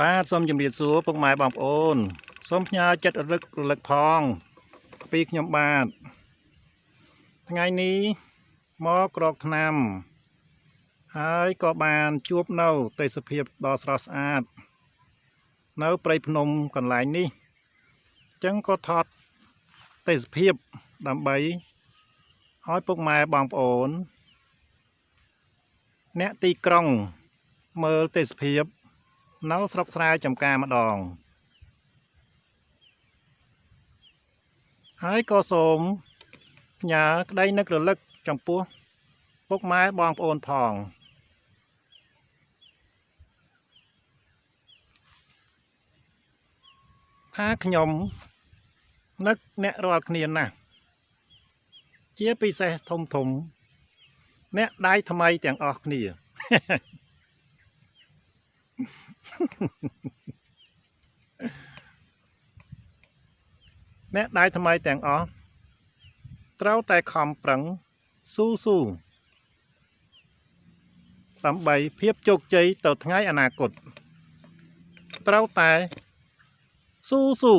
បាទសូមជម្រាបសួរពុកម៉ែបងប្អូនសូមផ្ញើចិត្តរលឹកផងពីខ្ញុំបាទថ្ងៃនេះមកក្រកថ្នាំហើយក៏បានជួបនៅទេសភាពដ៏ស្រស់ស្អាតនៅព្រៃភ្នំកន្លែងនេះអញ្ចឹងក៏ថតទេសភាពដើម្បីឲ្យពុកម៉ែបងប្អូនអ្នកទីក្រុងមើលទេសភាពនៅស្រុកស្រែចំការម្ដងហើយក៏សូមផ្ញើក្តីនឹករលឹកចំពោះពុកម៉ែបងប្អូនផងថាខ្ញុំនឹកអ្នករាល់គ្នាណាស់ជាពិសេសធំអ្នកដៃថ្មីទាំងអស់គ្នាអ្នកដៃថ្មីទាំងអស់ត្រូវតែខំប្រឹងស៊ូដើម្បីភាពជោគជ័យទៅថ្ងៃអនាគតត្រូវតែស៊ូ